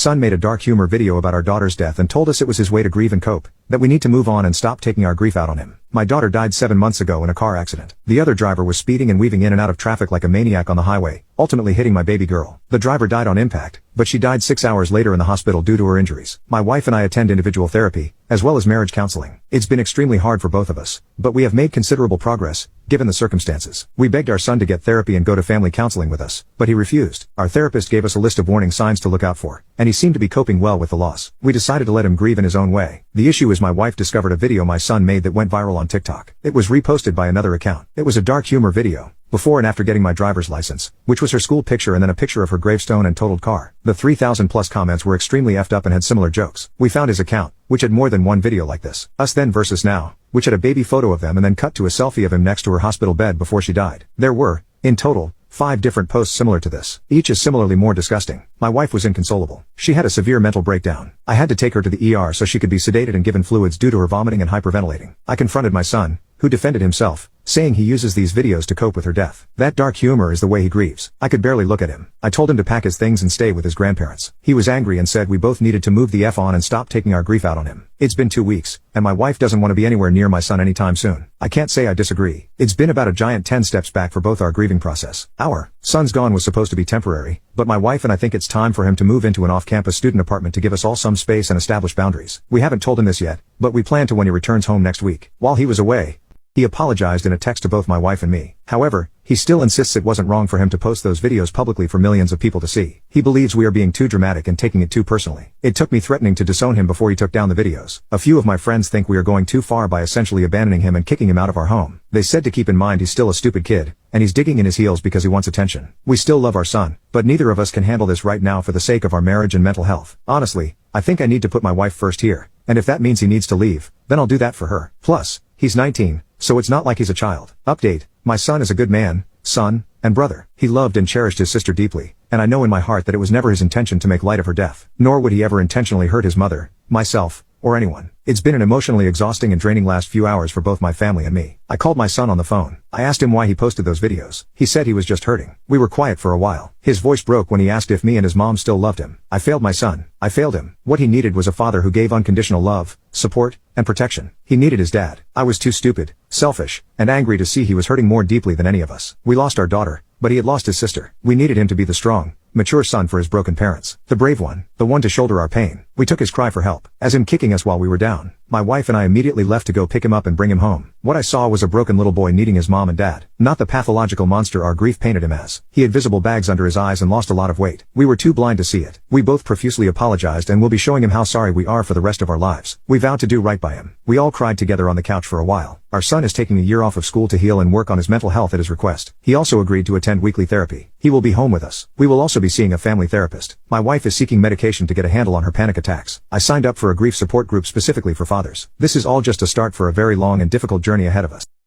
son made a dark humor video about our daughter's death and told us it was his way to grieve and cope, that we need to move on and stop taking our grief out on him. My daughter died 7 months ago in a car accident. The other driver was speeding and weaving in and out of traffic like a maniac on the highway, ultimately hitting my baby girl. The driver died on impact, but she died 6 hours later in the hospital due to her injuries. My wife and I attend individual therapy, as well as marriage counseling. It's been extremely hard for both of us, but we have made considerable progress, given the circumstances. We begged our son to get therapy and go to family counseling with us, but he refused. Our therapist gave us a list of warning signs to look out for, and he seemed to be coping well with the loss. We decided to let him grieve in his own way. The issue is my wife discovered a video my son made that went viral on TikTok. It was reposted by another account. It was a dark humor video, before and after getting my driver's license, which was her school picture and then a picture of her gravestone and totaled car. The 3,000 plus comments were extremely effed up and had similar jokes. We found his account, which had more than one video like this. Us Then versus Now, which had a baby photo of them and then cut to a selfie of him next to her hospital bed before she died. There were, in total, 5 different posts similar to this. Each is similarly more disgusting. My wife was inconsolable. She had a severe mental breakdown. I had to take her to the ER so she could be sedated and given fluids due to her vomiting and hyperventilating. I confronted my son, who defended himself, saying he uses these videos to cope with her death. That dark humor is the way he grieves. I could barely look at him. I told him to pack his things and stay with his grandparents. He was angry and said we both needed to move the F on and stop taking our grief out on him. It's been 2 weeks, and my wife doesn't want to be anywhere near my son anytime soon. I can't say I disagree. It's been about a giant 10 steps back for both our grieving process. Our son's gone was supposed to be temporary, but my wife and I think it's time for him to move into an off-campus student apartment to give us all some space and establish boundaries. We haven't told him this yet, but we plan to when he returns home next week. While he was away, he apologized in a text to both my wife and me. However, he still insists it wasn't wrong for him to post those videos publicly for millions of people to see. He believes we are being too dramatic and taking it too personally. It took me threatening to disown him before he took down the videos. A few of my friends think we are going too far by essentially abandoning him and kicking him out of our home. They said to keep in mind he's still a stupid kid, and he's digging in his heels because he wants attention. We still love our son, but neither of us can handle this right now for the sake of our marriage and mental health. Honestly, I think I need to put my wife first here, and if that means he needs to leave, then I'll do that for her. Plus, he's 19, so it's not like he's a child. Update: my son is a good man, son, and brother. He loved and cherished his sister deeply, and I know in my heart that it was never his intention to make light of her death. Nor would he ever intentionally hurt his mother, myself, or anyone. It's been an emotionally exhausting and draining last few hours for both my family and me. I called my son on the phone. I asked him why he posted those videos. He said he was just hurting. We were quiet for a while. His voice broke when he asked if me and his mom still loved him. I failed my son. I failed him. What he needed was a father who gave unconditional love, support, and protection. He needed his dad. I was too stupid, selfish, and angry to see he was hurting more deeply than any of us. We lost our daughter, but he had lost his sister. We needed him to be the strong, mature son for his broken parents. The brave one, the one to shoulder our pain. We took his cry for help, as him kicking us while we were down. My wife and I immediately left to go pick him up and bring him home. What I saw was a broken little boy needing his mom and dad, not the pathological monster our grief painted him as. He had visible bags under his eyes and lost a lot of weight. We were too blind to see it. We both profusely apologized and will be showing him how sorry we are for the rest of our lives. We vowed to do right by him. We all cried together on the couch for a while. Our son is taking a year off of school to heal and work on his mental health at his request. He also agreed to attend weekly therapy. He will be home with us. We will also be seeing a family therapist. My wife is seeking medication to get a handle on her panic attacks. I signed up for a grief support group specifically for fathers. This is all just a start for a very long and difficult journey ahead of us.